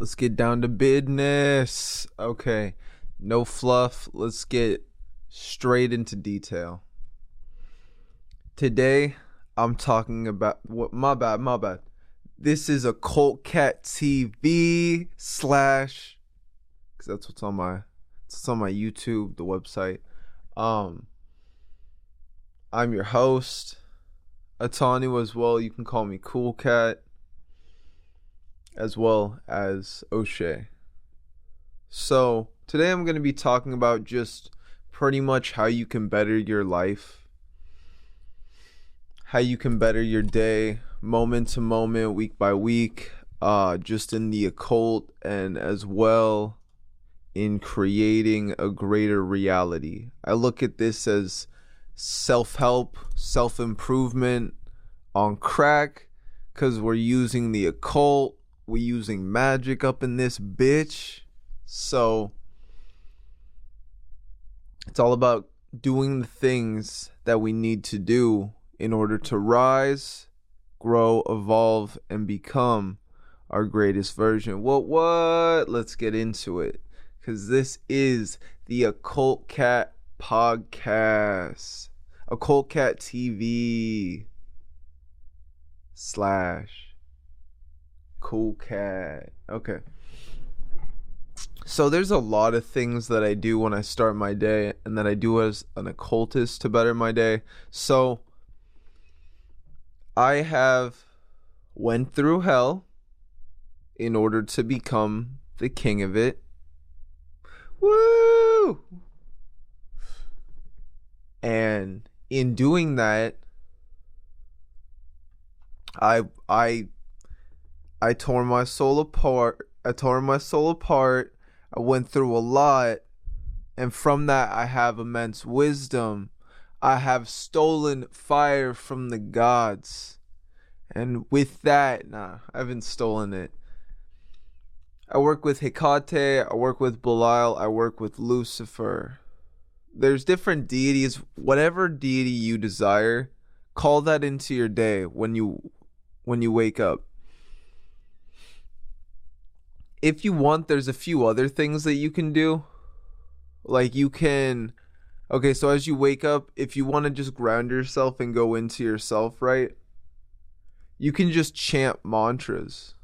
Let's get down to business. Okay, no fluff. Let's get straight into detail. Today, I'm talking about what? My bad. This is OccultCatTv slash, because that's what's on my YouTube, the website. I'm your host, Atanu as well. You can call me Cool Cat, as well as O'Shea. So today I'm going to be talking about just pretty much how you can better your life, how you can better your day, moment to moment, week by week, just in the occult, and as well in creating a greater reality. I look at this as self-help, self-improvement on crack, because we're using the occult, we're using magic up in this bitch. So it's all about doing the things that we need to do in order to rise, grow, evolve, and become our greatest version. What? Let's get into it, because this is the Occult Cat podcast. OccultCatTv slash Cool Cat. Okay. So there's a lot of things that I do when I start my day and that I do as an occultist to better my day. So I have went through hell in order to become the king of it. Woo! And in doing that, I tore my soul apart. I went through a lot, and from that I have immense wisdom. I have stolen fire from the gods, and with that, I haven't stolen it. I work with Hecate, I work with Belial, I work with Lucifer. There's different deities. Whatever deity you desire, call that into your day when you wake up. If you want, there's a few other things that you can do. Like you can, okay, so as you wake up, if you want to just ground yourself and go into yourself, right? You can just chant mantras.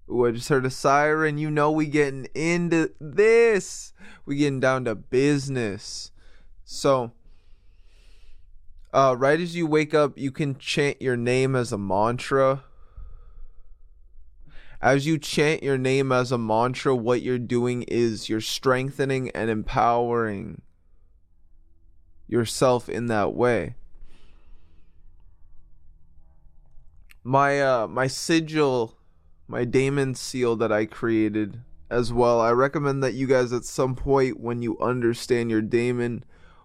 Ooh, I just heard a siren. You know we getting into this. We getting down to business. So, right as you wake up, you can chant your name as a mantra. As you chant your name as a mantra, what you're doing is you're strengthening and empowering yourself in that way. My sigil, my Damon seal that I created as well, I recommend that you guys at some point, when you understand your Damon,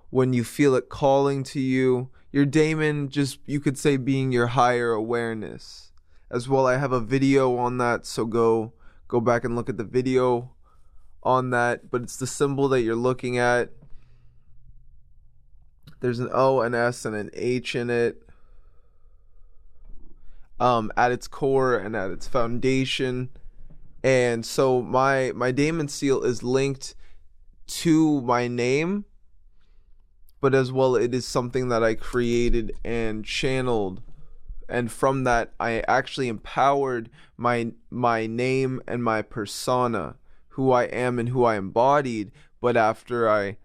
when you feel it calling to you, your Damon, just, you could say, being your higher awareness. As well, I have a video on that, so go back and look at the video on that. But it's the symbol that you're looking at. There's an O, an S, and an H in it. At its core and at its foundation. And so my Damon seal is linked to my name, but as well it is something that I created and channeled. And from that, I actually empowered my name and my persona, who I am and who I embodied. But after I,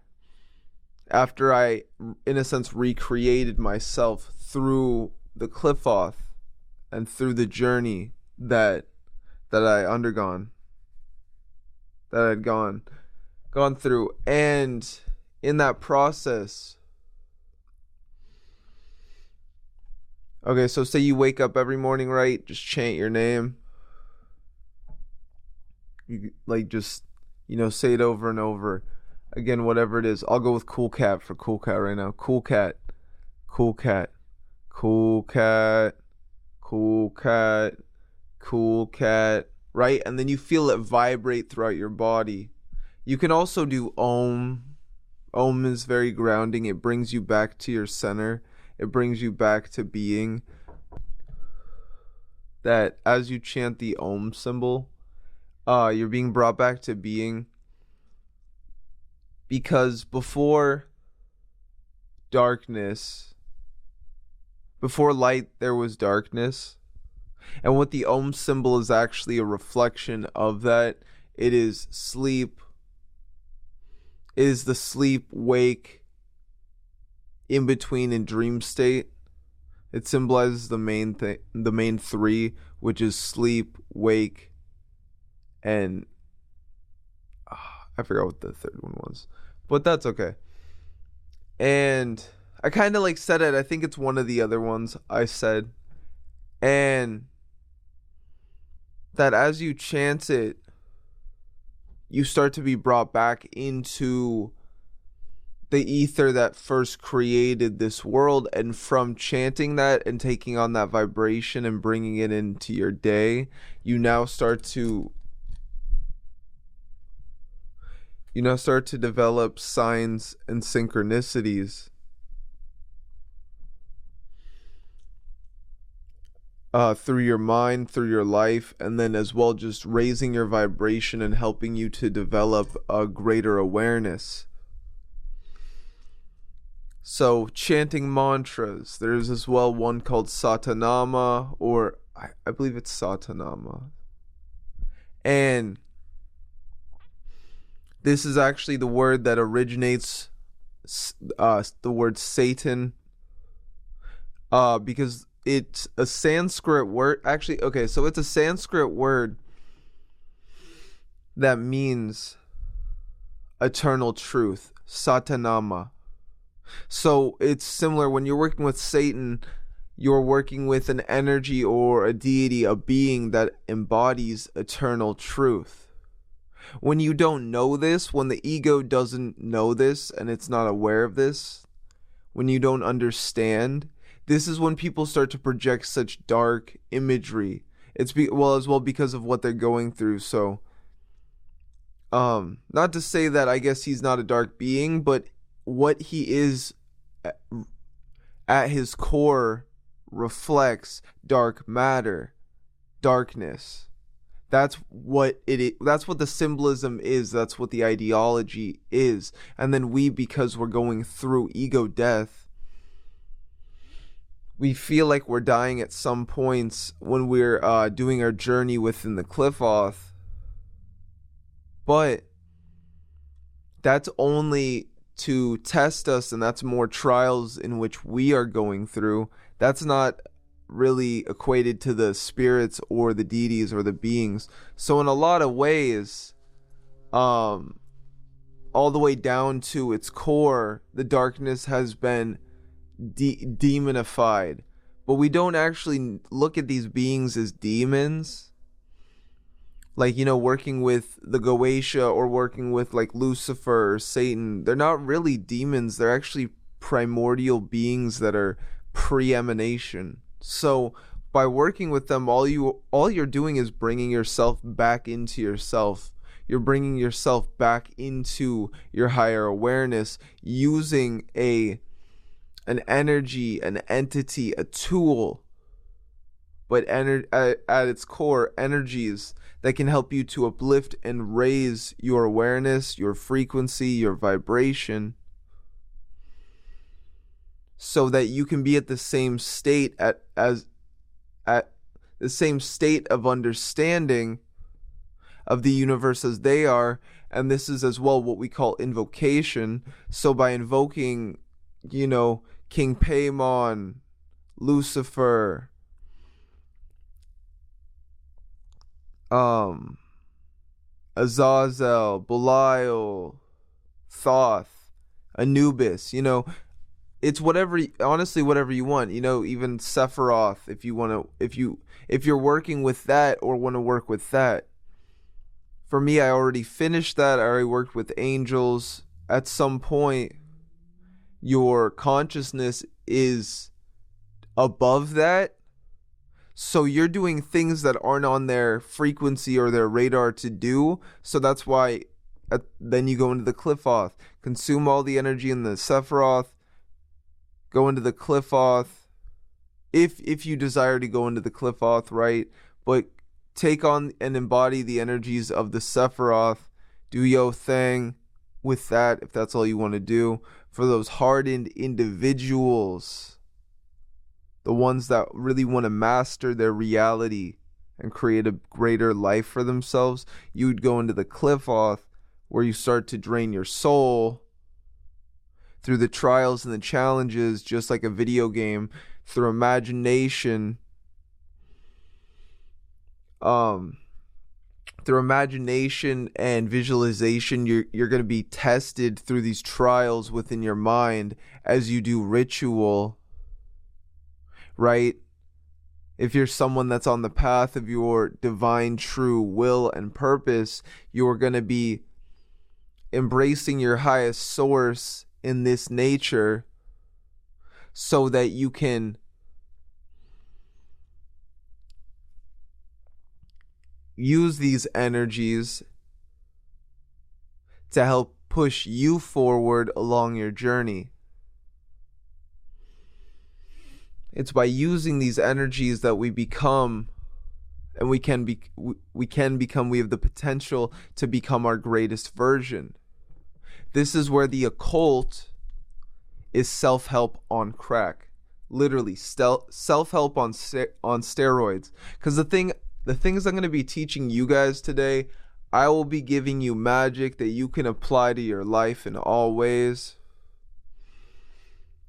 in a sense, recreated myself through the Qliphoth and through the journey that I had gone through, and in that process. Okay, so say you wake up every morning, right? Just chant your name. You just, say it over and over. Again, whatever it is. I'll go with Cool Cat for Cool Cat right now. Cool Cat. Cool Cat. Cool Cat. Cool Cat. Cool Cat. Right? And then you feel it vibrate throughout your body. You can also do Om. Om is very grounding. It brings you back to your center. It brings you back to being. That as you chant the Om symbol, You're being brought back to being, because before darkness, before light, there was darkness. And what the symbol is actually a reflection of that. It is sleep. It is the sleep, wake, in between, and dream state. It symbolizes the main three, which is sleep, wake, and I forgot what the third one was, but that's okay. And I kind of said it. I think it's one of the other ones I said. And that as you chant it, you start to be brought back into the ether that first created this world. And from chanting that and taking on that vibration and bringing it into your day, you now start to develop signs and synchronicities through your mind, through your life, and then as well just raising your vibration and helping you to develop a greater awareness. So chanting mantras, there's as well one called Satanama, or I believe it's Satanama. And this is actually the word that originates the word Satan, because it's a Sanskrit word. Actually, okay, so it's a Sanskrit word that means eternal truth, Satanama. So it's similar when you're working with Satan, you're working with an energy or a deity, a being that embodies eternal truth. When you don't know this, when the ego doesn't know this and it's not aware of this, when you don't understand, this is when people start to project such dark imagery. It's as well because of what they're going through. So, not to say that I guess he's not a dark being, but what he is at his core reflects dark matter, darkness. That's what it is. That's what the symbolism is. That's what the ideology is. And then we, because we're going through ego death, we feel like we're dying at some points when we're doing our journey within the Qliphoth. But that's only to test us, and that's more trials in which we are going through. That's not really equated to the spirits or the deities or the beings. So in a lot of ways, all the way down to its core, the darkness has been demonified. But we don't actually look at these beings as demons. Like, working with the Goetia or working with like Lucifer or Satan, they're not really demons. They're actually primordial beings that are pre-emanation. So by working with them, all you're doing is bringing yourself back into yourself. You're bringing yourself back into your higher awareness using an energy, an entity, a tool, but at its core, energies that can help you to uplift and raise your awareness, your frequency, your vibration, so that you can be at the same state at the same state of understanding of the universe as they are. And this is as well what we call invocation. So by invoking, King Paimon, Lucifer, Azazel, Belial, Thoth, Anubis, it's whatever you want, even Sephiroth, if you're working with that or want to work with that. For me, I already finished that. I already worked with angels. At some point, your consciousness is above that. So you're doing things that aren't on their frequency or their radar to do. So that's why then you go into the Qliphoth, consume all the energy in the Sephiroth, go into the Qliphoth, if you desire to go into the Qliphoth, right? But take on and embody the energies of the Sephiroth. Do your thing with that if that's all you want to do. For those hardened individuals, the ones that really want to master their reality and create a greater life for themselves, you would go into the Qliphoth, where you start to drain your soul through the trials and the challenges, just like a video game, through imagination. Through imagination and visualization, you're going to be tested through these trials within your mind as you do ritual, right? If you're someone that's on the path of your divine true will and purpose, you're going to be embracing your highest source in this nature so that you can use these energies to help push you forward along your journey. It's by using these energies that we become, and we have the potential to become our greatest version. This is where the occult is self-help on crack. Literally, self-help on steroids. Because the things I'm going to be teaching you guys today, I will be giving you magic that you can apply to your life in all ways.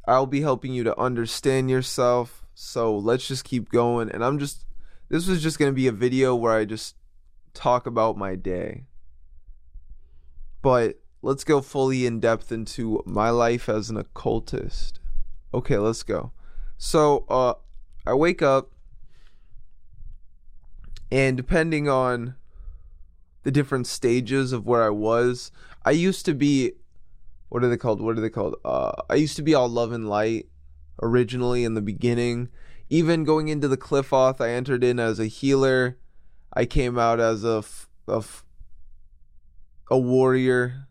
I'll be helping you to understand yourself. So let's just keep going. And this was just going to be a video where I just talk about my day. But let's go fully in depth into my life as an occultist. Okay, let's go. So I wake up, and depending on the different stages of where I was, I used to be, what are they called? I used to be all love and light originally in the beginning. Even going into the Qliphoth, I entered in as a healer. I came out as a warrior,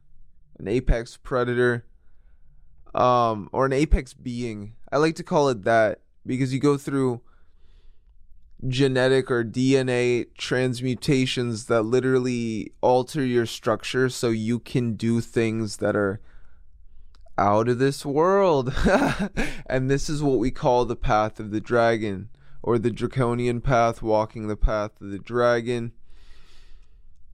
an apex predator, or an apex being. I like to call it that because you go through genetic or DNA transmutations that literally alter your structure so you can do things that are out of this world. And this is what we call the path of the dragon, or the draconian path, walking the path of the dragon.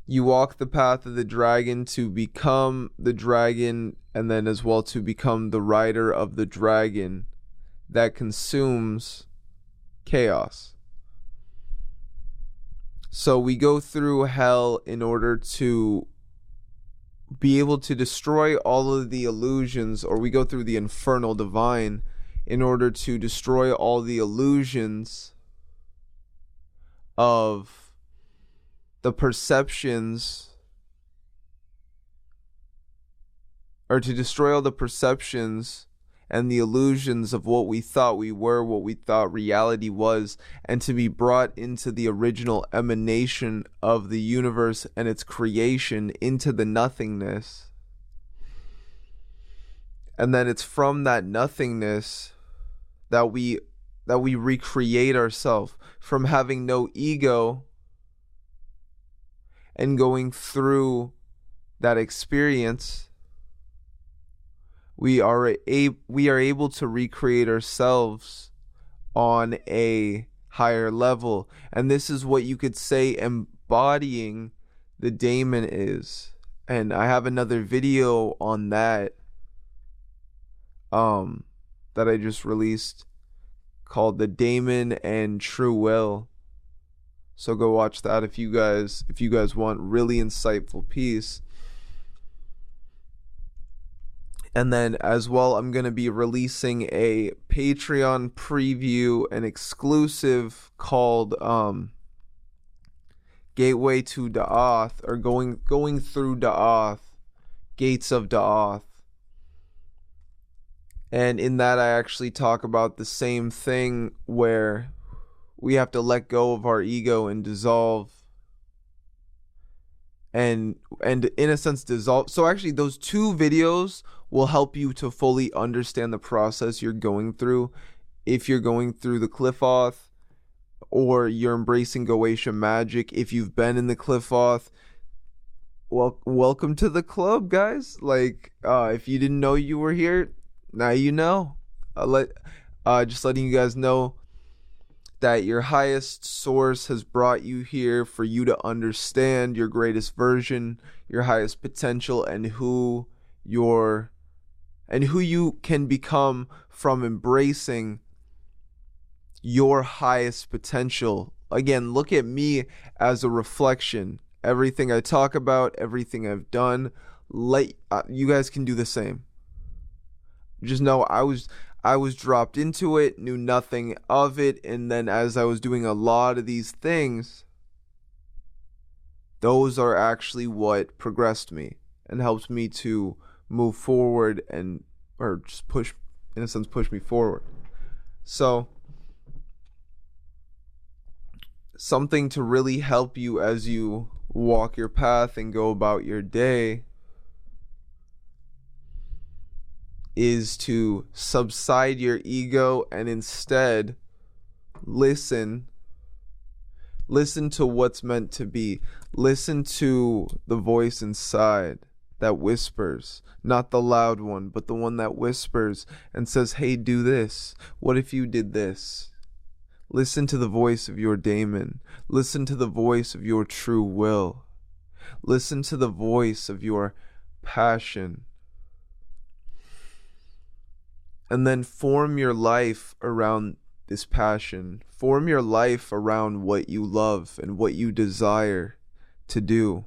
You walk the path of the dragon to become the dragon, and then as well to become the rider of the dragon that consumes chaos. So we go through hell in order to be able to destroy all of the illusions, or we go through the infernal divine in order to destroy all the illusions of the perceptions, or to destroy all the perceptions and the illusions of what we thought we were, what we thought reality was, and to be brought into the original emanation of the universe and its creation, into the nothingness. And then it's from that nothingness that we recreate ourselves, from having no ego and going through that experience. We are able to recreate ourselves on a higher level. And this is what you could say embodying the Damon is. And I have another video on that that I just released called The Damon and True Will. So go watch that if you guys want really insightful piece. And then as well, I'm going to be releasing a Patreon preview, an exclusive called Gateway to Da'ath, or going through Da'ath, Gates of Da'ath. And in that, I actually talk about the same thing where we have to let go of our ego and dissolve. And in a sense dissolve. So actually those two videos will help you to fully understand the process you're going through if you're going through the Qliphoth, or you're embracing Goetia magic, if you've been in the Qliphoth, well, welcome to the club, guys. Like, if you didn't know you were here, now you know. Just letting you guys know that your highest source has brought you here for you to understand your greatest version, your highest potential, and who you can become from embracing your highest potential. Again, look at me as a reflection. Everything I talk about, everything I've done, you guys can do the same. Just know I was dropped into it, knew nothing of it, and then as I was doing a lot of these things, those are actually what progressed me and helped me to move forward or just push me forward. So, something to really help you as you walk your path and go about your day is to subside your ego and instead listen to what's meant to be. Listen to the voice inside that whispers, not the loud one, but the one that whispers and says, hey, do this. What if you did this? Listen to the voice of your Damon. Listen to the voice of your true will. Listen to the voice of your passion. And then form your life around this passion. Form your life around what you love and what you desire to do,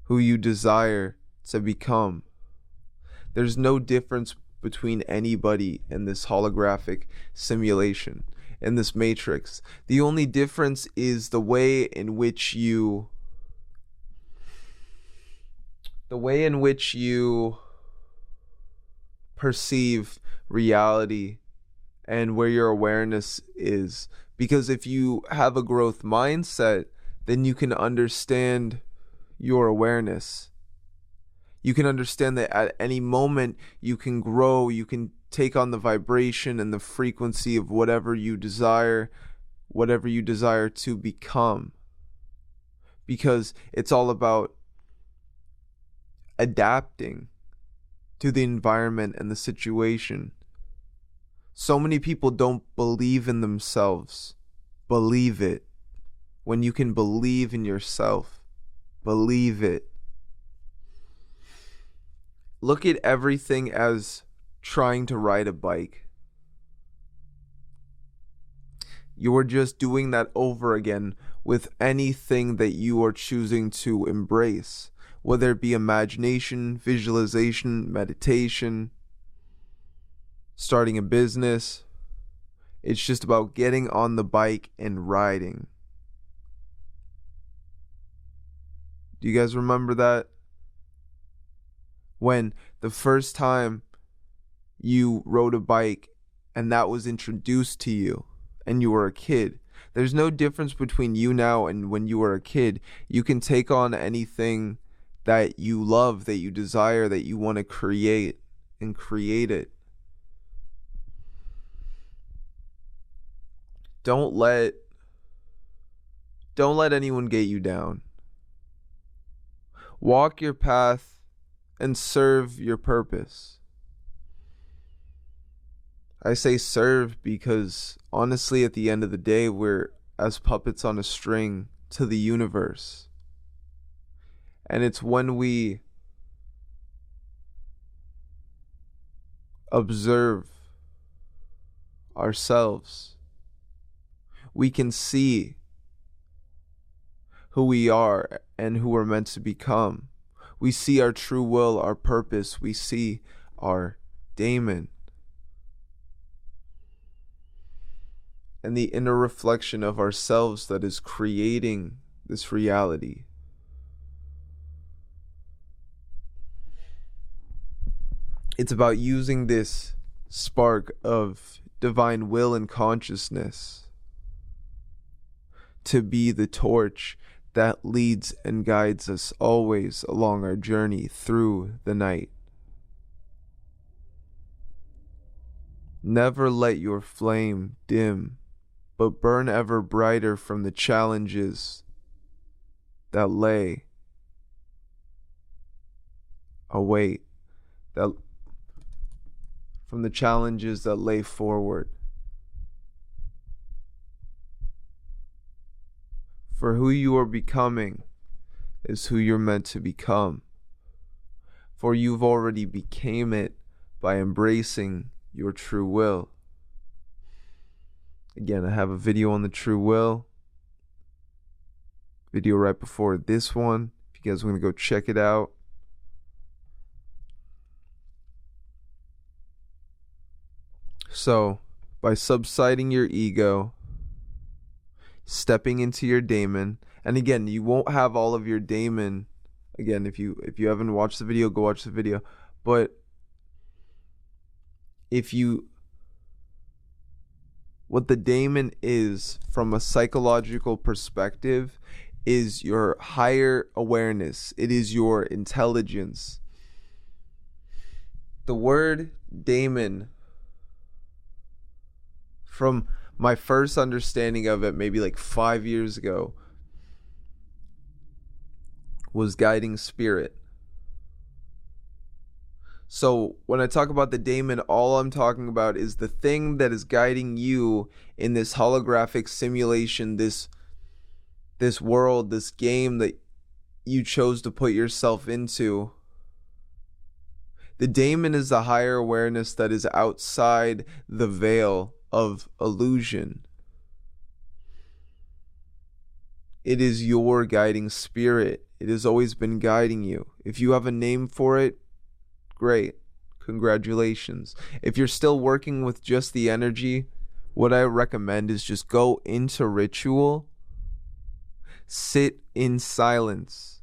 who you desire to become. There's no difference between anybody in this holographic simulation, in this matrix. The only difference is the way in which you perceive reality and where your awareness is. Because if you have a growth mindset, then you can understand your awareness. You can understand that at any moment you can grow, you can take on the vibration and the frequency of whatever you desire to become. Because it's all about adapting to the environment and the situation. So many people don't believe in themselves. Believe it. When you can believe in yourself, believe it. Look at everything as trying to ride a bike. You are just doing that over again with anything that you are choosing to embrace, whether it be imagination, visualization, meditation, starting a business. It's just about getting on the bike and riding. Do you guys remember that? When the first time you rode a bike and that was introduced to you and you were a kid. There's no difference between you now and when you were a kid. You can take on anything that you love, that you desire, that you want to create, and create it. Don't let anyone get you down. Walk your path and serve your purpose. I say serve because honestly, at the end of the day, we're as puppets on a string to the universe. And it's when we observe ourselves, we can see who we are and who we're meant to become. We see our true will, our purpose. We see our Damon. And the inner reflection of ourselves that is creating this reality. It's about using this spark of divine will and consciousness to be the torch that leads and guides us always along our journey through the night. Never let your flame dim but burn ever brighter from the challenges that lay await, that from the challenges that lay forward. For who you are becoming is who you're meant to become. For you've already became it by embracing your true will. Again, I have a video on the true will. Video right before this one. If you guys want to go check it out. So, by subsiding your ego, stepping into your Damon, and again, you won't have all of your Damon. Again, if you haven't watched the video, go watch the video. But what the Damon is from a psychological perspective is your higher awareness. It is your intelligence. The word Damon, from my first understanding of it, maybe like 5 years ago, was guiding spirit. So when I talk about the Damon, all I'm talking about is the thing that is guiding you in this holographic simulation, this world, this game that you chose to put yourself into. The Damon is the higher awareness that is outside the veil of illusion. It is your guiding spirit. It has always been guiding you. If you have a name for it, great. Congratulations. If you're still working with just the energy, what I recommend is just go into ritual, sit in silence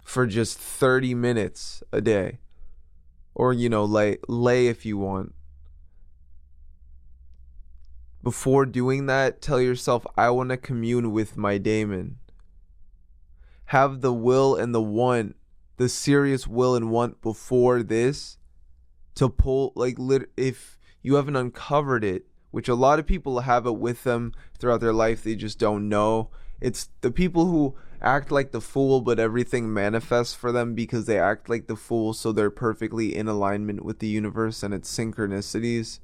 for just 30 minutes a day. Or, lay if you want. Before doing that, tell yourself, I want to commune with my Damon. Have the will and the want, the serious will and want before this to pull, if you haven't uncovered it, which a lot of people have it with them throughout their life, they just don't know. It's the people who act like the fool, but everything manifests for them because they act like the fool, so they're perfectly in alignment with the universe and its synchronicities.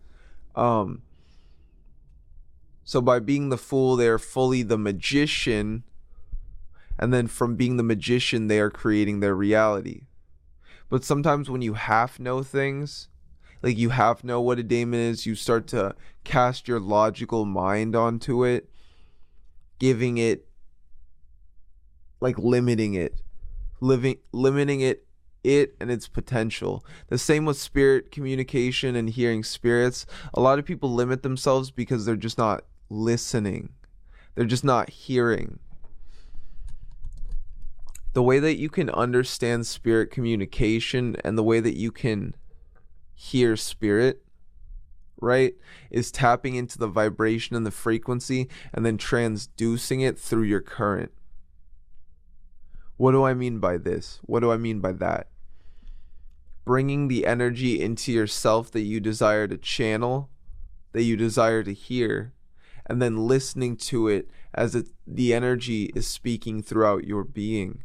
So by being the fool, they are fully the magician. And then from being the magician, they are creating their reality. But sometimes when you half know things, like you half know what a Damon is, you start to cast your logical mind onto it, giving it, limiting it, limiting it and its potential. The same with spirit communication and hearing spirits. A lot of people limit themselves because they're just not listening. They're just not hearing. The way that you can understand spirit communication and the way that you can hear spirit, right, is tapping into the vibration and the frequency and then transducing it through your current. What do I mean by this? What do I mean by that? Bringing the energy into yourself that you desire to channel, that you desire to hear, and then listening to it as the energy is speaking throughout your being.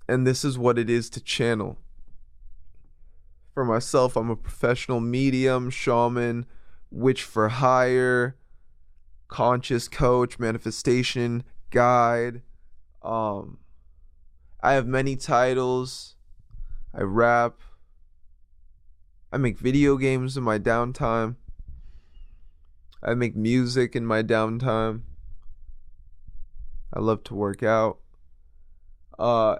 And this is what it is to channel. For myself, I'm a professional medium, shaman, witch for hire, conscious coach, manifestation guide. I have many titles. I rap. I make video games in my downtime. I make music in my downtime. I love to work out.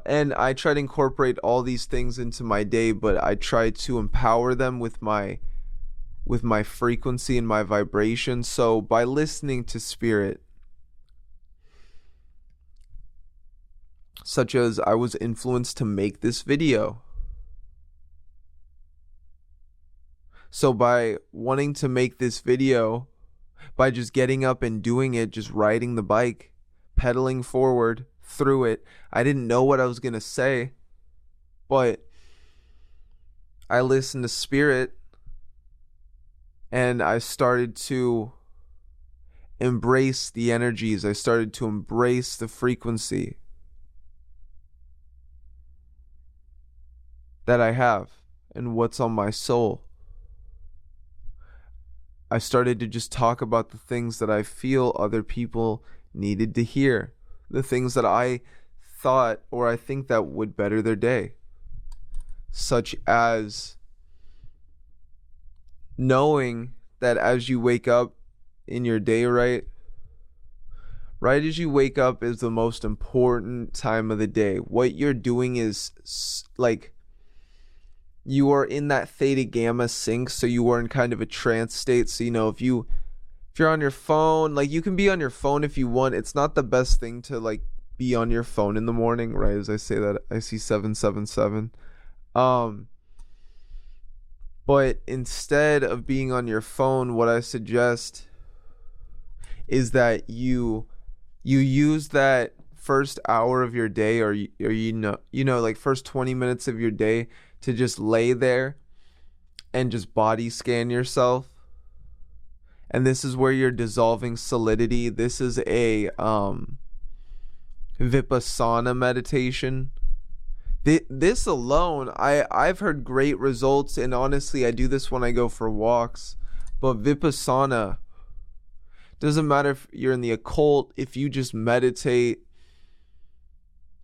And I try to incorporate all these things into my day, but I try to empower them with my frequency and my vibration. So by listening to spirit, such as I was influenced to make this video. So by wanting to make this video, by just getting up and doing it, just riding the bike, pedaling forward through it, I didn't know what I was going to say, but I listened to spirit, and I started to embrace the energies. I started to embrace the frequency that I have and what's on my soul. I started to just talk about the things that I feel other people needed to hear, the things that I thought or I think that would better their day, such as knowing that as you wake up in your day, right as you wake up is the most important time of the day. What you're doing is like you are in that theta gamma sync, so you are in kind of a trance state. So, you know, if you're on your phone, like, you can be on your phone if you want. It's not the best thing to like be on your phone in the morning, right? As I say that, I see 777. But instead of being on your phone, what I suggest is that you use that first hour of your day, or like first 20 minutes of your day, to just lay there and just body scan yourself. And this is where you're dissolving solidity. This is a Vipassana meditation. This alone, I've heard great results, and honestly, I do this when I go for walks. But Vipassana, doesn't matter if you're in the occult, if you just meditate,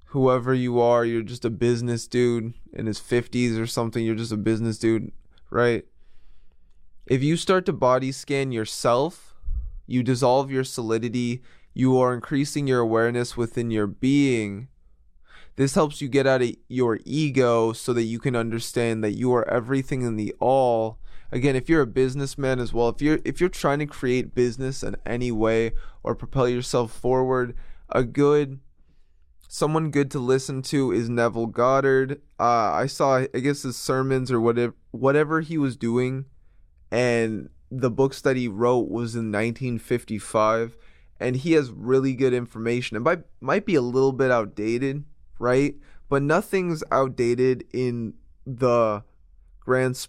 whoever you are, you're just a business dude in his 50s or something, you're just a business dude, right? If you start to body scan yourself, you dissolve your solidity, you are increasing your awareness within your being. This helps you get out of your ego so that you can understand that you are everything in the all. Again, if you're a businessman as well, if you're trying to create business in any way or propel yourself forward, someone good to listen to is Neville Goddard. I saw, I guess, his sermons or whatever he was doing, and the books that he wrote was in 1955, and he has really good information. It might be a little bit outdated, right? But nothing's outdated in the grand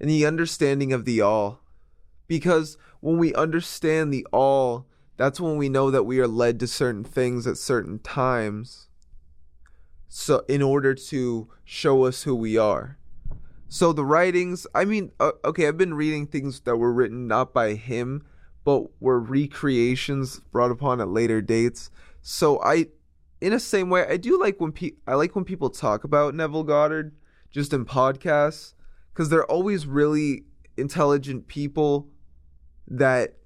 in the understanding of the all. Because when we understand the all, that's when we know that we are led to certain things at certain times, so in order to show us who we are. So the writings, I mean, okay, I've been reading things that were written not by him, but were recreations brought upon at later dates. So in the same way, I do like when people talk about Neville Goddard just in podcasts, because they're always really intelligent people that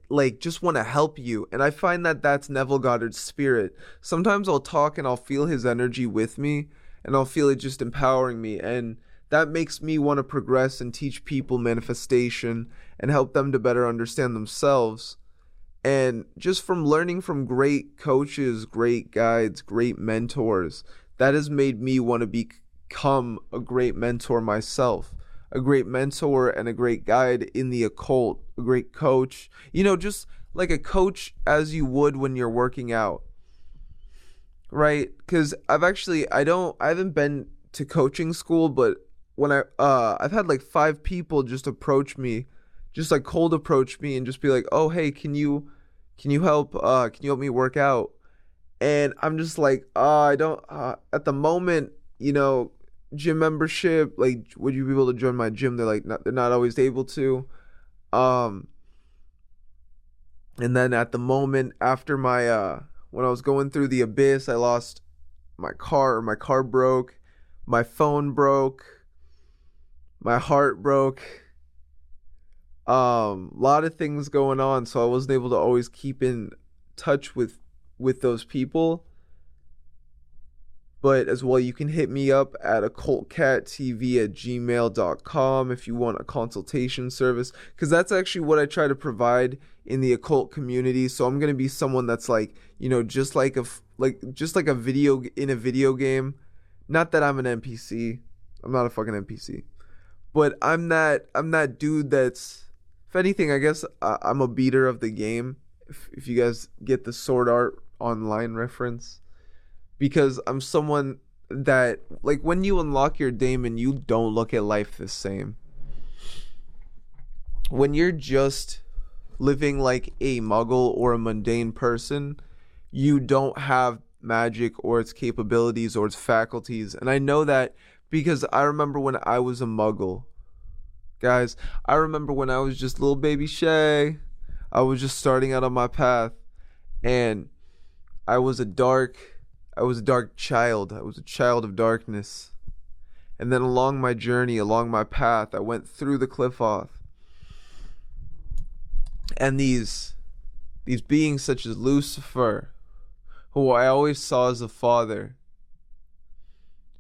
like just want to help you. And I find that that's Neville Goddard's spirit. Sometimes I'll talk and I'll feel his energy with me, and I'll feel it just empowering me, and that makes me want to progress and teach people manifestation and help them to better understand themselves. And just from learning from great coaches, great guides, great mentors, that has made me want to become a great mentor myself, a great mentor and a great guide in the occult, a great coach, just like a coach as you would when you're working out, right? Because I haven't been to coaching school, but when I've had like 5 people just approach me, just like cold approach me and just be like, oh, hey, can you help me work out? And I'm just like, I don't, at the moment, gym membership, like, would you be able to join my gym? They're like, they're not always able to. And then at the moment after my, when I was going through the abyss, I lost my car broke, my phone broke, my heart broke, lot of things going on, so I wasn't able to always keep in touch with those people. But as well, you can hit me up at OccultCatTv@gmail.com if you want a consultation service, because that's actually what I try to provide in the occult community. So I'm going to be someone that's like, just like a video in a video game. Not that I'm an NPC. I'm not a fucking NPC. But I'm that dude that's, if anything, I guess I'm a beater of the game, if you guys get the Sword Art Online reference. Because I'm someone that, like, when you unlock your Damon, you don't look at life the same. When you're just living like a muggle or a mundane person, you don't have magic or its capabilities or its faculties. And I know that because I remember when I was a muggle. Guys, I remember when I was just little baby Shay. I was just starting out on my path, and I was a dark child. I was a child of darkness. And then along my journey, along my path, I went through the Qliphoth. And these beings such as Lucifer, who I always saw as a father,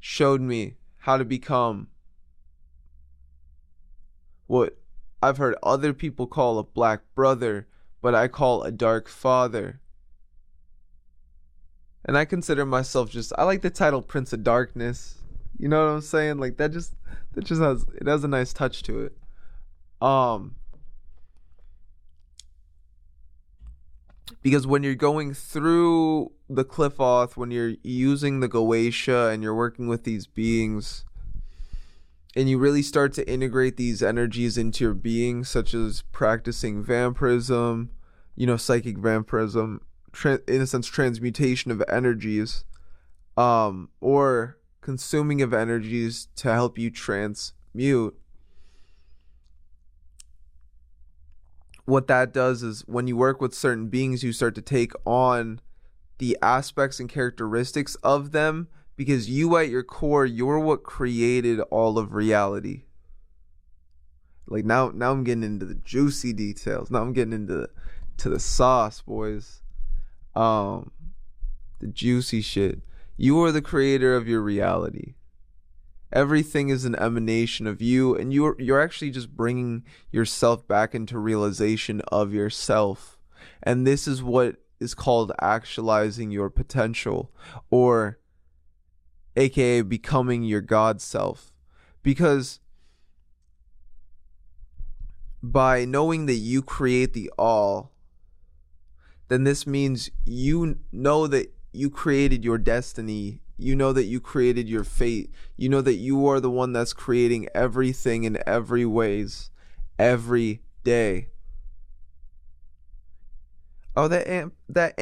showed me how to become what I've heard other people call a black brother, but I call a dark father. And I consider myself I like the title Prince of Darkness. You know what I'm saying? Like that just has a nice touch to it. Because when you're going through the Qliphoth, when you're using the Goetia and you're working with these beings, and you really start to integrate these energies into your being, such as practicing vampirism, psychic vampirism, in a sense, transmutation of energies, or consuming of energies to help you transmute. What that does is when you work with certain beings, you start to take on the aspects and characteristics of them, because you at your core, you're what created all of reality. Like now I'm getting into the juicy details. Now I'm getting into the sauce, boys. The juicy shit. You are the creator of your reality. Everything is an emanation of you, and you're actually just bringing yourself back into realization of yourself. And this is what is called actualizing your potential, or aka becoming your God self. Because by knowing that you create the all, then this means you know that you created your destiny. You know that you created your fate. You know that you are the one that's creating everything in every ways, every day. Oh, did that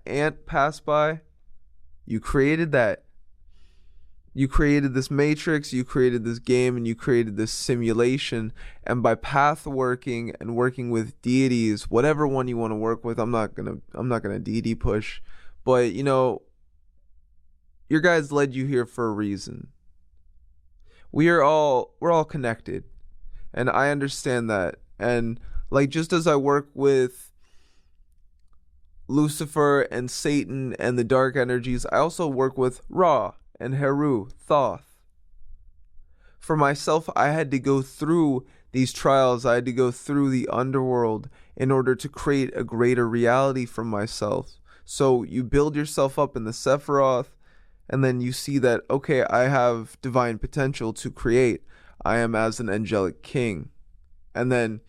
ant pass by? You created that. You created this matrix, you created this game, and you created this simulation. And by path working and working with deities, whatever one you want to work with, I'm not gonna deity push, but your guys led you here for a reason. We're all connected, and I understand that. And like, just as I work with Lucifer and Satan and the dark energies, I also work with Ra and Heru, Thoth. For myself, I had to go through these trials. I had to go through the underworld in order to create a greater reality for myself. So you build yourself up in the Sephiroth, and then you see that, okay, I have divine potential to create. I am as an angelic king. And then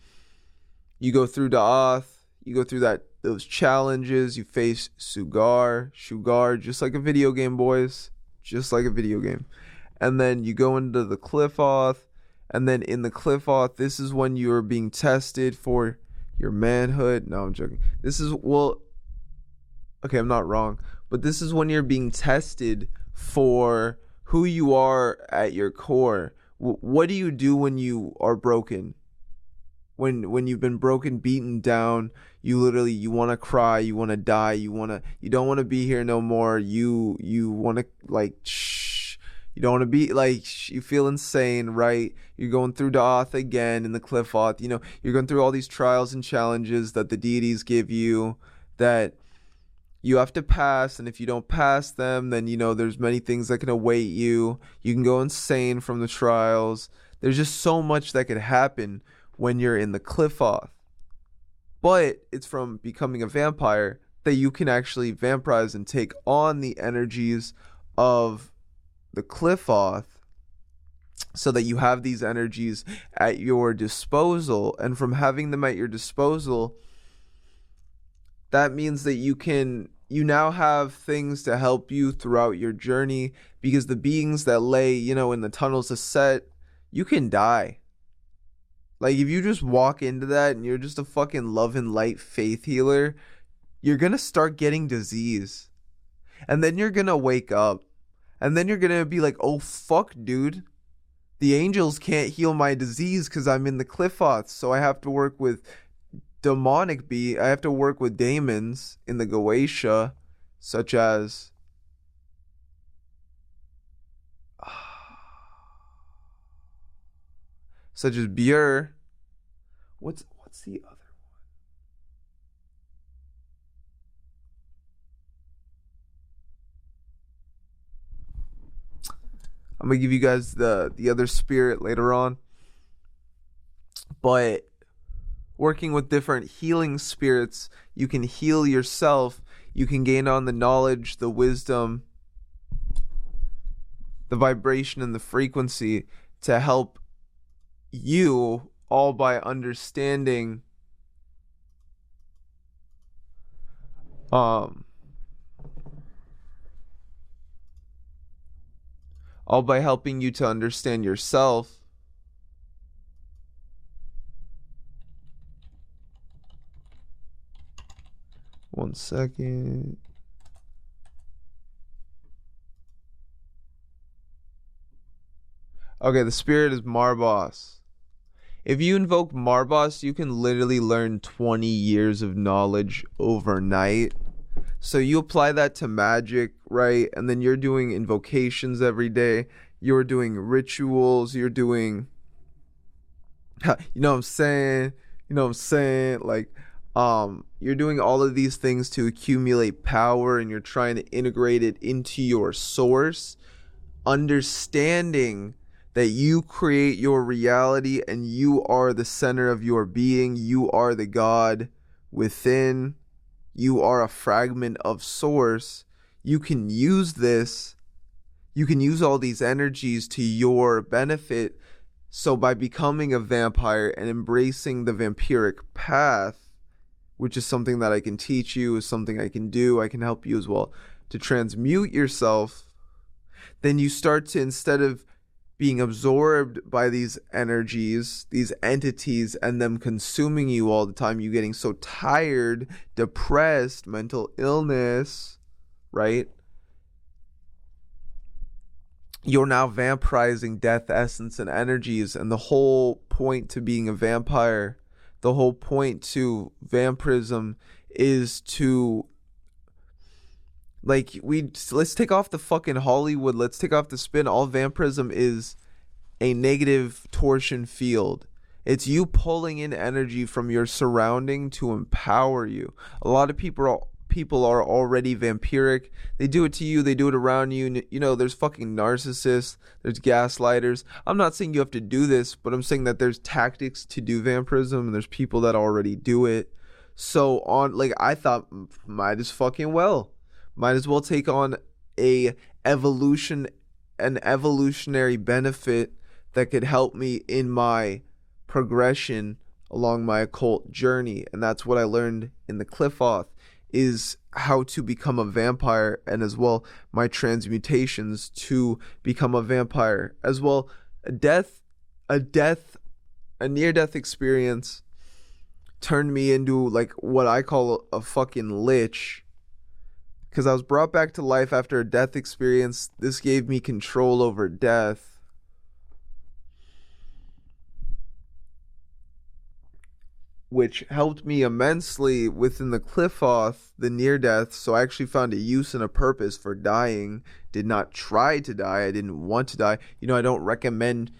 you go through Da'ath, you go through those challenges, you face Shugar, just like a video game, boys. Just like a video game. And then you go into the Qliphoth, and then in the Qliphoth, this is when you're being tested for your manhood. No, I'm joking. Okay, I'm not wrong, but this is when you're being tested for who you are at your core. What do you do when you are broken? When you've been broken, beaten down, you want to cry, you want to die, you don't want to be here no more. You want to you don't want to be you feel insane, right? You're going through Da'ath again in the Qliphoth. You're going through all these trials and challenges that the deities give you that you have to pass, and if you don't pass them, then there's many things that can await you. You can go insane from the trials. There's just so much that could happen when you're in the Qliphoth. But it's from becoming a vampire that you can actually vampirize and take on the energies of the Qliphoth, so that you have these energies at your disposal. And from having them at your disposal, that means that you can you now have things to help you throughout your journey, because the beings that lay, in the tunnels of Set, you can die. Like, if you just walk into that and you're just a fucking love and light faith healer, you're gonna start getting disease. And then you're gonna wake up. And then you're gonna be like, oh fuck, dude. The angels can't heal my disease because I'm in the Qliphoth, so I have to work with I have to work with daemons in the Goetia, such as Bur. What's the other one? I'm gonna give you guys the other spirit later on. But working with different healing spirits, you can heal yourself. You can gain on the knowledge, the wisdom, the vibration, and the frequency to help you, all by understanding all by helping you to understand yourself. One second. Okay, the spirit is Marbos. If you invoke Marbos, you can literally learn 20 years of knowledge overnight. So you apply that to magic, right? And then you're doing invocations every day. You're doing rituals. You're doing, you know what I'm saying? Like, you're doing all of these things to accumulate power, and you're trying to integrate it into your source, understanding that you create your reality and you are the center of your being. You are the God within. You are a fragment of source. You can use this. You can use all these energies to your benefit. So by becoming a vampire and embracing the vampiric path, which is something that I can teach you, is something I can do, I can help you as well to transmute yourself, then you start to, instead of being absorbed by these energies, these entities, and them consuming you all the time, you getting so tired, depressed, mental illness, right? You're now vampirizing death, essence, and energies. And the whole point to being a vampire, the whole point to vampirism is to, like, let's take off the fucking Hollywood, let's take off the spin. All vampirism is a negative torsion field. It's you pulling in energy from your surrounding to empower you. A lot of people are already vampiric. They do it to you, they do it around you. You know, there's fucking narcissists, there's gaslighters. I'm not saying you have to do this, but I'm saying that there's tactics to do vampirism, and there's people that already do it. So I thought, might as well take on an evolutionary benefit that could help me in my progression along my occult journey. And that's what I learned in the Qliphoth, is how to become a vampire, and as well my transmutations to become a vampire as well. A near-death experience turned me into, like, what I call a fucking lich, because I was brought back to life after a death experience. This gave me control over death, which helped me immensely within the Qliphoth, the near death. So I actually found a use and a purpose for dying. Did not try to die. I didn't want to die. I don't recommend,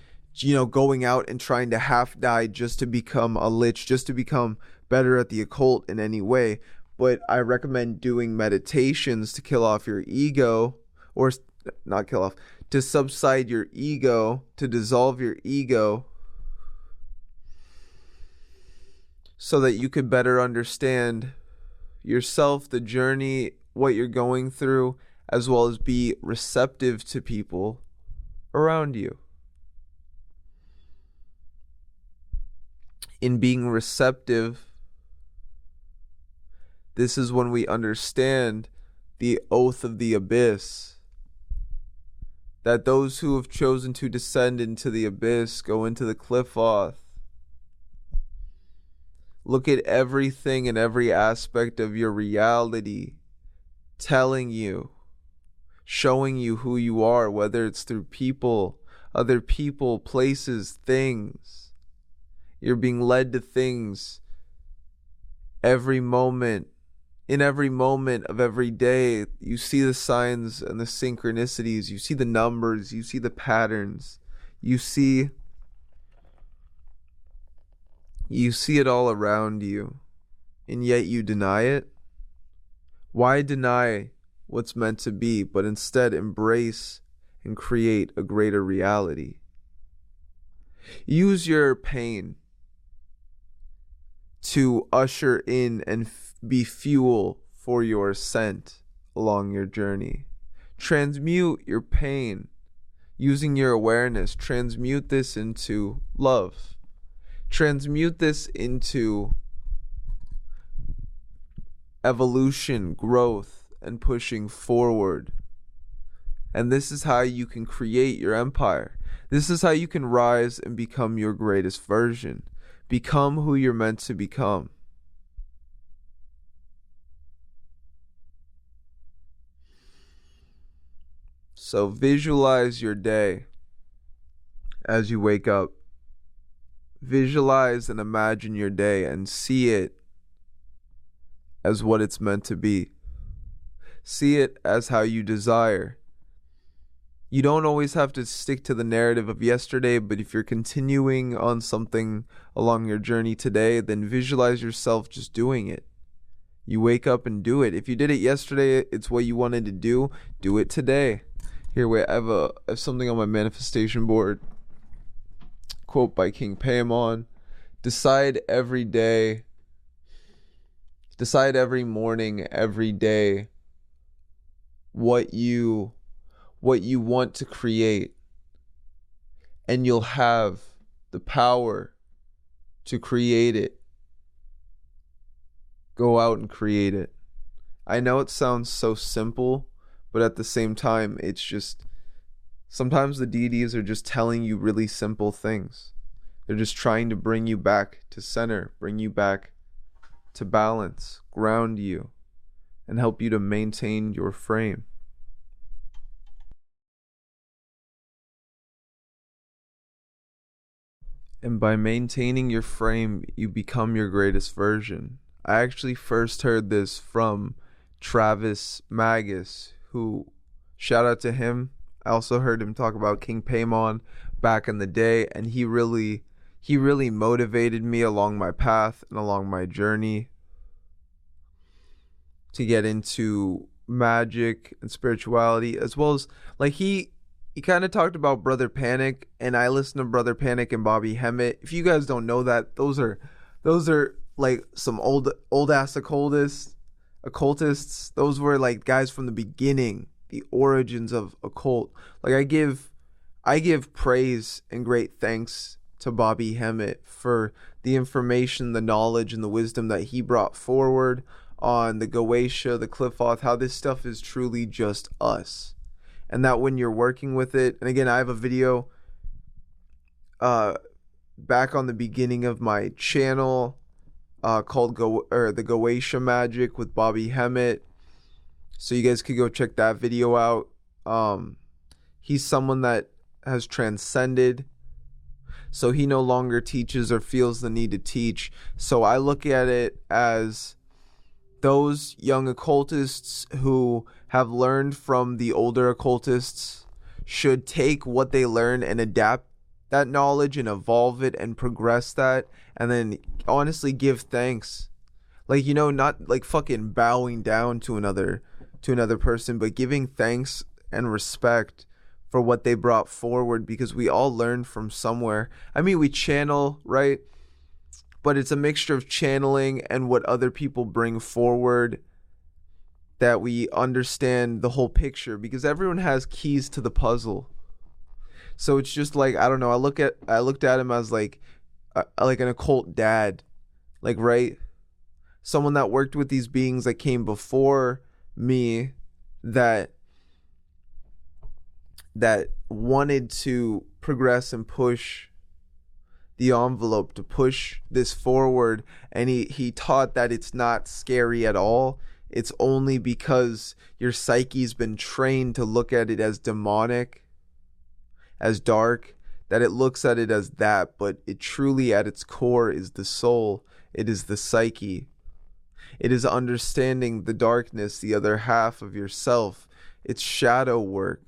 going out and trying to half die just to become a lich, just to become better at the occult in any way. But I recommend doing meditations to kill off your ego, or not kill off, to subside your ego, to dissolve your ego, so that you could better understand yourself, the journey, what you're going through, as well as be receptive to people around you. In being receptive, this is when we understand the oath of the abyss, that those who have chosen to descend into the abyss go into the Qliphoth. Look at everything and every aspect of your reality telling you, showing you who you are, whether it's through people, other people, places, things. You're being led to things every moment. In every moment of every day, you see the signs and the synchronicities. You see the numbers. You see the patterns. You see it all around you, and yet you deny it. Why deny what's meant to be, but instead embrace and create a greater reality? Use your pain to usher in and be fuel for your ascent along your journey. Transmute your pain using your awareness. Transmute this into love. Transmute this into evolution, growth, and pushing forward. And this is how you can create your empire. This is how you can rise and become your greatest version. Become who you're meant to become. So visualize your day as you wake up. Visualize and imagine your day and see it as what it's meant to be. See it as how you desire. You don't always have to stick to the narrative of yesterday, but if you're continuing on something along your journey today, then visualize yourself just doing it. You wake up and do it. If you did it yesterday, it's what you wanted to do it today. Here, wait, I have something on my manifestation board. Quote by King Paimon. Decide every day. Decide every morning, every day, what you want to create, and you'll have the power to create it. Go out and create it. I know it sounds so simple, but at the same time, it's just, sometimes the deities are just telling you really simple things. They're just trying to bring you back to center, bring you back to balance, ground you, and help you to maintain your frame. And by maintaining your frame, you become your greatest version. I actually first heard this from Travis Magus, who, shout out to him. I also heard him talk about King Paimon back in the day, and he really motivated me along my path and along my journey to get into magic and spirituality, as well as, like, he kind of talked about Brother Panic, and I listen to Brother Panic and Bobby Hemmett. If you guys don't know that, those are like some old ass occultists. Those were like guys from the beginning, the origins of occult. Like I give praise and great thanks to Bobby Hemmett for the information, the knowledge, and the wisdom that he brought forward on the Goetia, the Qliphoth, how this stuff is truly just us. And that when you're working with it, and again, I have a video back on the beginning of my channel called the Goetia Magic with Bobby Hemmett. So you guys could go check that video out. He's someone that has transcended. So he no longer teaches or feels the need to teach. So I look at it as those young occultists who have learned from the older occultists should take what they learn and adapt that knowledge and evolve it and progress that, and then honestly give thanks. Like, you know, not like fucking bowing down to another person, but giving thanks and respect for what they brought forward, because we all learn from somewhere. I mean, we channel, right? But it's a mixture of channeling and what other people bring forward, that we understand the whole picture, because everyone has keys to the puzzle. So it's just like, I don't know, I looked at him as like an occult dad, like, right? Someone that worked with these beings that came before me, that wanted to progress and push the envelope, to push this forward, and he taught that it's not scary at all. It's only because your psyche's been trained to look at it as demonic, as dark, that it looks at it as that, but it truly at its core is the soul. It is the psyche. It is understanding the darkness, the other half of yourself. It's shadow work.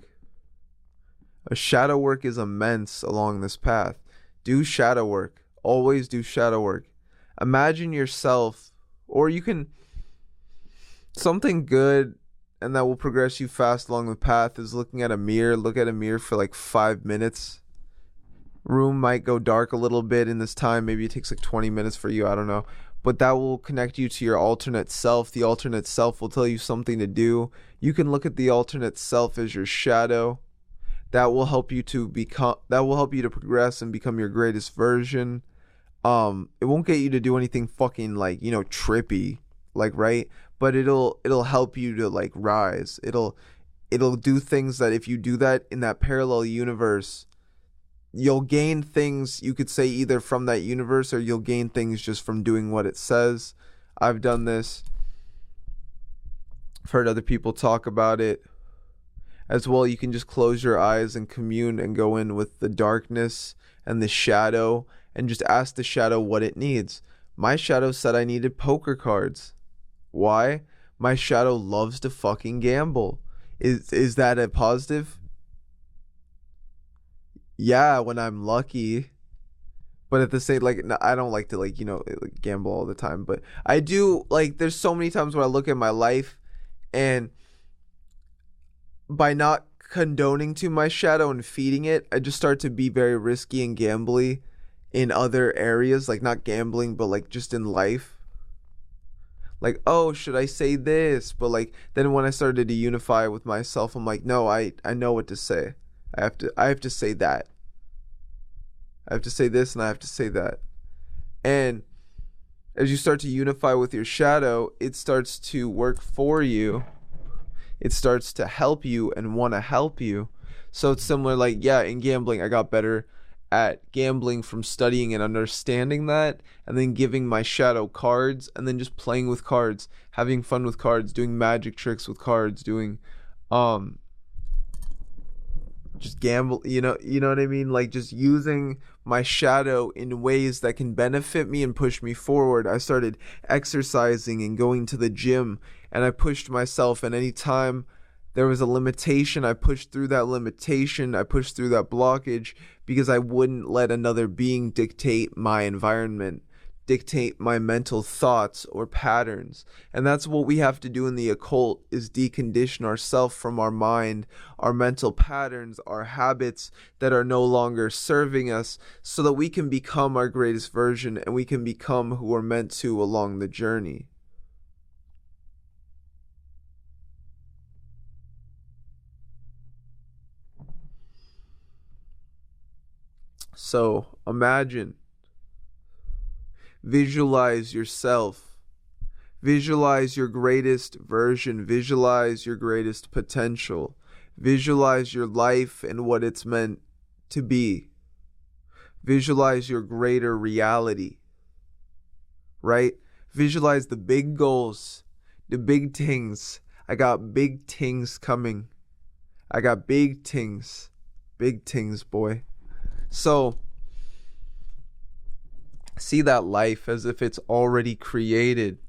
A shadow work is immense along this path. Do shadow work. Always do shadow work. Imagine yourself, or you can, something good and that will progress you fast along the path is looking at a mirror. Look at a mirror for like 5 minutes. Room might go dark a little bit in this time. Maybe it takes like 20 minutes for you. I don't know. But that will connect you to your alternate self. The alternate self will tell you something to do. You can look at the alternate self as your shadow. That will help you to progress and become your greatest version. It won't get you to do anything fucking like, trippy, like, right? But it'll help you to like rise. It'll do things that if you do that in that parallel universe, you'll gain things, you could say, either from that universe, or you'll gain things just from doing what it says. I've done this. I've heard other people talk about it as well. You can just close your eyes and commune and go in with the darkness and the shadow and just ask the shadow what it needs. My shadow said I needed poker cards. Why? My shadow loves to fucking gamble. Is that a positive? Yeah, when I'm lucky. But at the same, like, no, I don't like to like gamble all the time, but I do. Like, there's so many times where I look at my life, and by not condoning to my shadow and feeding it, I just start to be very risky and gambly in other areas, like not gambling, but like just in life. Like, oh, should I say this? But like then when I started to unify with myself, I'm like, no, I know what to say. I have to say that. I have to say this and I have to say that. And as you start to unify with your shadow, it starts to work for you. It starts to help you and want to help you. So it's similar, like, yeah, in gambling, I got better at gambling from studying and understanding that, and then giving my shadow cards, and then just playing with cards, having fun with cards, doing magic tricks with cards, doing just gamble, you know what I mean? Like, just using my shadow in ways that can benefit me and push me forward. I started exercising and going to the gym, and I pushed myself, and anytime there was a limitation, I pushed through that limitation, I pushed through that blockage, because I wouldn't let another being dictate my environment, dictate my mental thoughts or patterns. And that's what we have to do in the occult, is decondition ourselves from our mind, our mental patterns, our habits that are no longer serving us, so that we can become our greatest version and we can become who we're meant to along the journey. So imagine, visualize yourself, visualize your greatest version, visualize your greatest potential, visualize your life and what it's meant to be, visualize your greater reality, right? Visualize the big goals, the big things. I got big things coming. I got big things, boy. So see that life as if it's already created.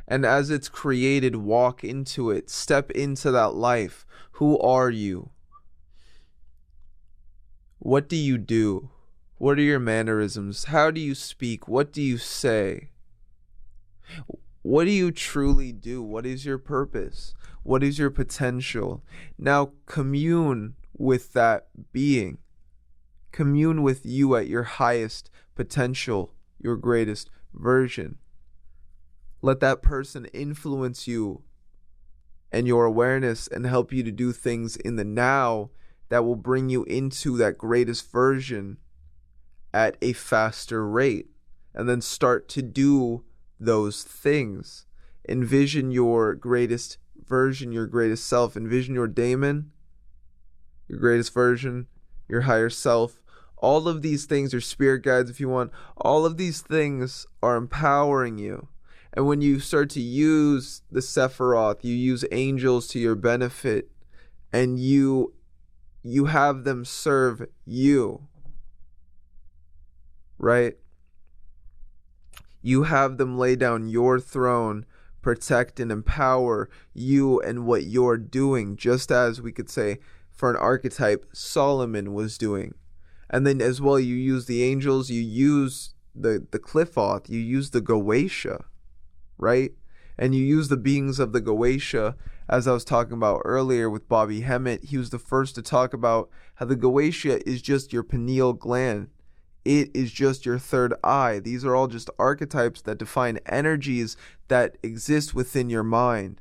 And as it's created, walk into it. Step into that life. Who are you? What do you do? What are your mannerisms? How do you speak? What do you say? What do you truly do? What is your purpose? What is your potential? Now commune with that being. Commune with you at your highest potential, your greatest version. Let that person influence you and your awareness and help you to do things in the now that will bring you into that greatest version at a faster rate. And then start to do those things. Envision your greatest version, your greatest self. Envision your Damon, your greatest version, your higher self. All of these things, your spirit guides if you want, all of these things are empowering you. And when you start to use the Sephiroth, you use angels to your benefit, and you have them serve you, right? You have them lay down your throne, protect and empower you and what you're doing, just as we could say for an archetype Solomon was doing. And then as well, you use the angels, you use the Qliphoth, you use the Goetia, right? And you use the beings of the Goetia, as I was talking about earlier with Bobby Hemmett. He was the first to talk about how the Goetia is just your pineal gland. It is just your third eye. These are all just archetypes that define energies that exist within your mind,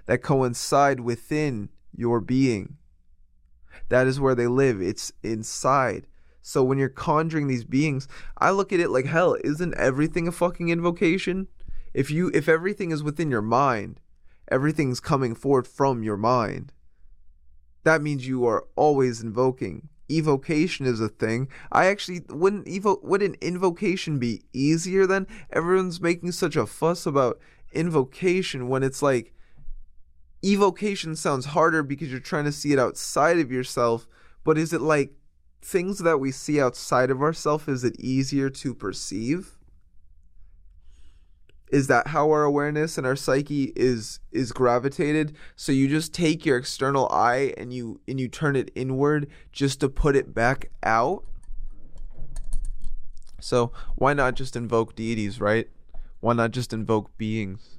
that coincide within your being. That is where they live. It's inside. So when you're conjuring these beings, I look at it like, hell, isn't everything a fucking invocation? If everything is within your mind, everything's coming forth from your mind. That means you are always invoking. Evocation is a thing. Wouldn't an invocation be easier then? Everyone's making such a fuss about invocation when it's like, evocation sounds harder because you're trying to see it outside of yourself. But is it like things that we see outside of ourselves, is it easier to perceive? Is that how our awareness and our psyche is gravitated? So you just take your external eye and you turn it inward just to put it back out? So why not just invoke deities, right? Why not just invoke beings,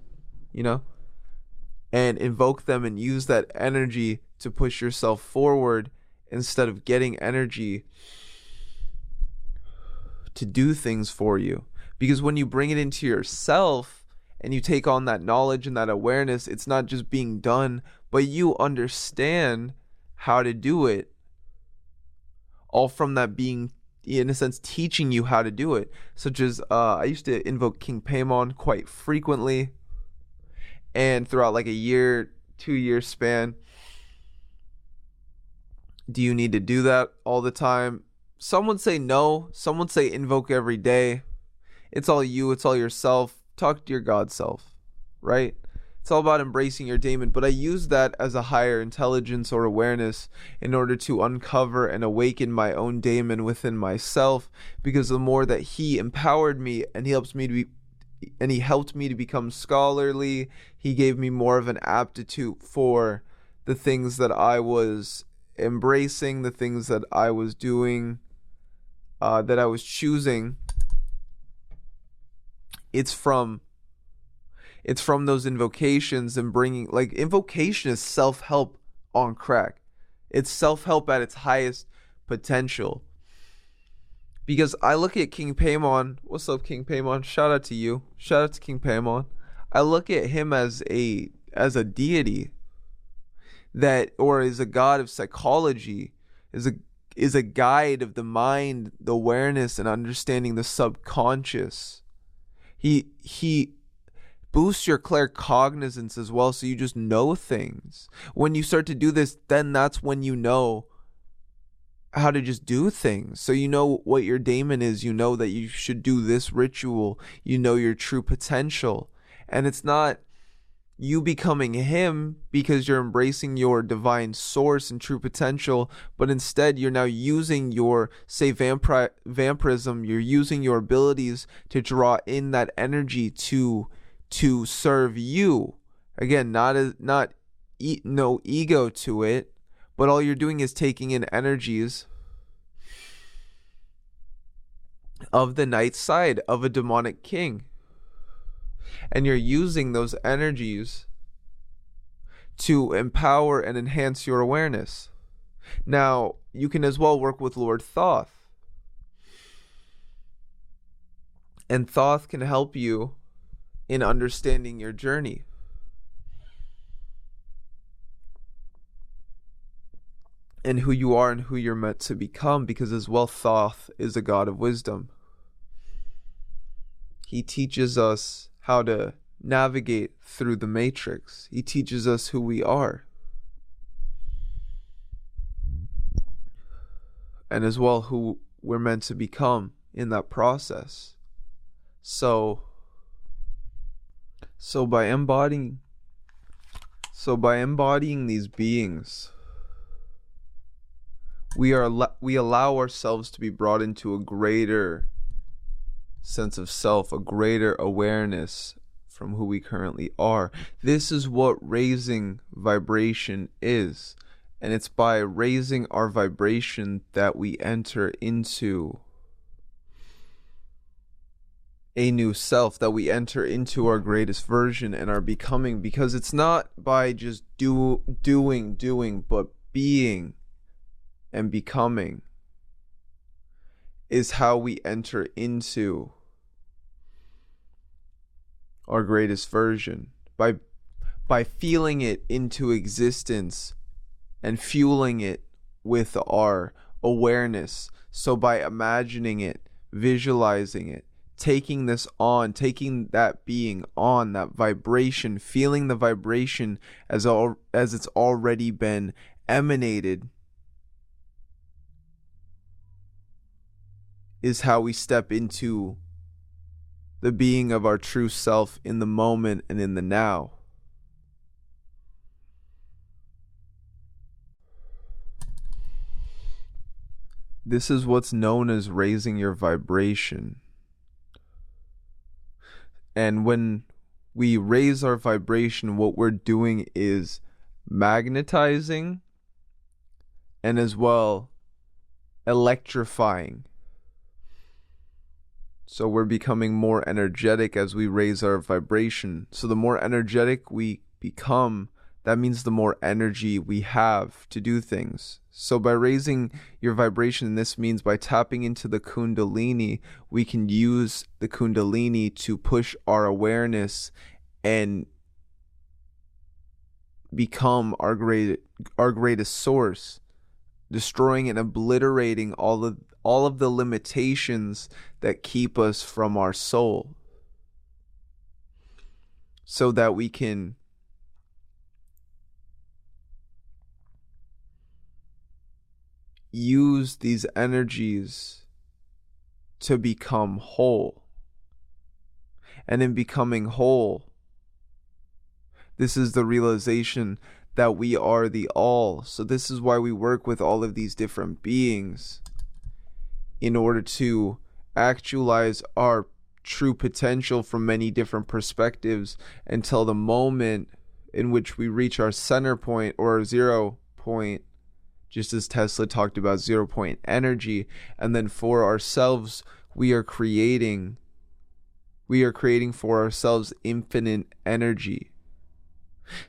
and invoke them and use that energy to push yourself forward instead of getting energy to do things for you? Because when you bring it into yourself and you take on that knowledge and that awareness, it's not just being done, but you understand how to do it. All from that being, in a sense, teaching you how to do it. Such as, I used to invoke King Paimon quite frequently. And throughout like a year, 2-year span. Do you need to do that all the time? Some would say no. Some would say invoke every day. It's all you. It's all yourself. Talk to your God self, right? It's all about embracing your Damon. But I use that as a higher intelligence or awareness in order to uncover and awaken my own Damon within myself. Because the more that he empowered me and he helped me to become scholarly, he gave me more of an aptitude for the things that I was embracing, the things that I was doing, that I was choosing. It's from those invocations and bringing, like, invocation is self-help on crack. It's self-help at its highest potential. Because I look at King Paimon. What's up, King Paimon? Shout out to you. Shout out to King Paimon. I look at him as a deity that, or is a god of psychology, is a guide of the mind, the awareness, and understanding the subconscious. He boosts your claircognizance as well, so you just know things. When you start to do this, then that's when you know how to just do things. So you know what your Damon is. You know that you should do this ritual. You know your true potential. And it's not you becoming him because you're embracing your divine source and true potential, but instead you're now using your, say, vampirism. You're using your abilities to draw in that energy to serve you. Again, no ego to it, but all you're doing is taking in energies of the night side of a demonic king. And you're using those energies to empower and enhance your awareness. Now, you can as well work with Lord Thor. And Thoth can help you in understanding your journey. And who you are and who you're meant to become, because as well, Thoth is a god of wisdom. He teaches us how to navigate through the matrix. He teaches us who we are. And as well who we're meant to become in that process. So by embodying these beings, we allow ourselves to be brought into a greater sense of self, a greater awareness from who we currently are. This is what raising vibration is. And it's by raising our vibration that we enter into a new self, that we enter into our greatest version and our becoming, because it's not by just doing, but being and becoming is how we enter into our greatest version. By feeling it into existence and fueling it with our awareness. So by imagining it, visualizing it, taking this on, taking that being on, that vibration, feeling the vibration as it's already been emanated, is how we step into the being of our true self in the moment and in the now. This is what's known as raising your vibration. And when we raise our vibration, what we're doing is magnetizing and as well electrifying. So we're becoming more energetic as we raise our vibration. So the more energetic we become, that means the more energy we have to do things. So by raising your vibration, this means by tapping into the Kundalini, we can use the Kundalini to push our awareness and become our greatest source, destroying and obliterating all of the limitations that keep us from our soul, so that we can use these energies to become whole. And in becoming whole, this is the realization that we are the all. So this is why we work with all of these different beings, in order to actualize our true potential from many different perspectives, until the moment in which we reach our center point or our 0 point, just as Tesla talked about 0 point energy. And then for ourselves, we are creating for ourselves infinite energy.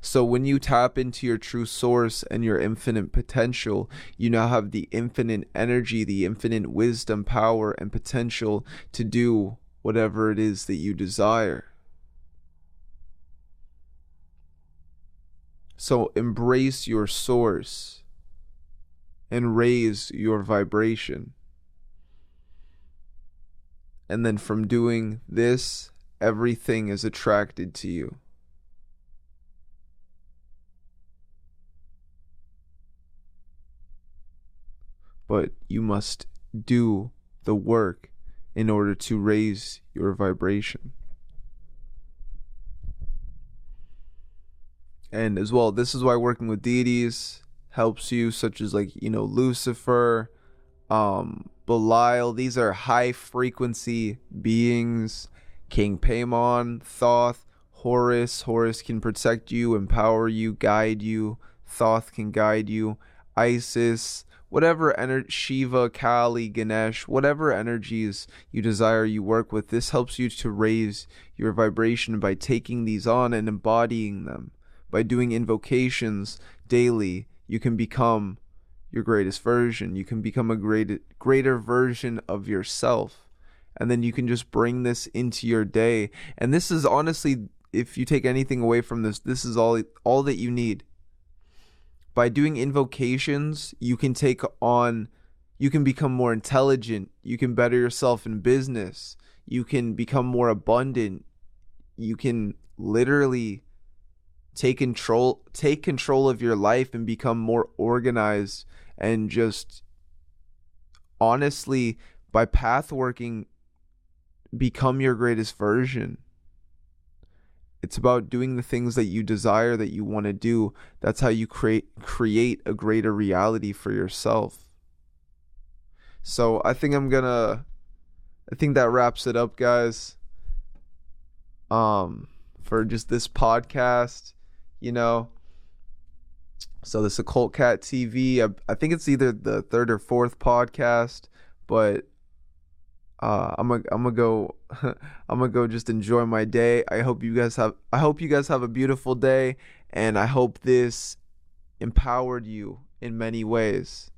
So when you tap into your true source and your infinite potential, you now have the infinite energy, the infinite wisdom, power, and potential to do whatever it is that you desire. So embrace your source and raise your vibration. And then from doing this, everything is attracted to you. But you must do the work in order to raise your vibration. And as well, this is why working with deities helps you, such as Lucifer, Belial. These are high frequency beings. King Paimon, Thoth, Horus. Horus can protect you, empower you, guide you. Thoth can guide you. Isis, whatever Shiva, Kali, Ganesh, whatever energies you desire, you work with. This helps you to raise your vibration by taking these on and embodying them. By doing invocations daily, you can become your greatest version. You can become a greater version of yourself. And then you can just bring this into your day. And this is honestly, if you take anything away from this, this is all that you need. By doing invocations, you can become more intelligent. You can better yourself in business. You can become more abundant. you can literally take control of your life and become more organized, and just honestly, by path working, become your greatest version. It's about doing the things that you desire, that you want to do. That's how you create a greater reality for yourself. So I think that wraps it up, guys. For just this podcast, So this OccultCatTv, I think it's either the third or fourth podcast, but I'm gonna go I'm gonna go just enjoy my day. I hope you guys have a beautiful day, and I hope this empowered you in many ways.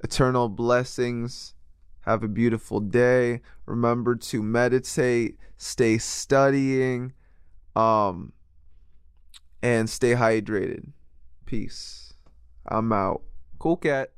Eternal blessings. Have a beautiful day. Remember to meditate, stay studying, and stay hydrated. Peace. I'm out. Cool cat.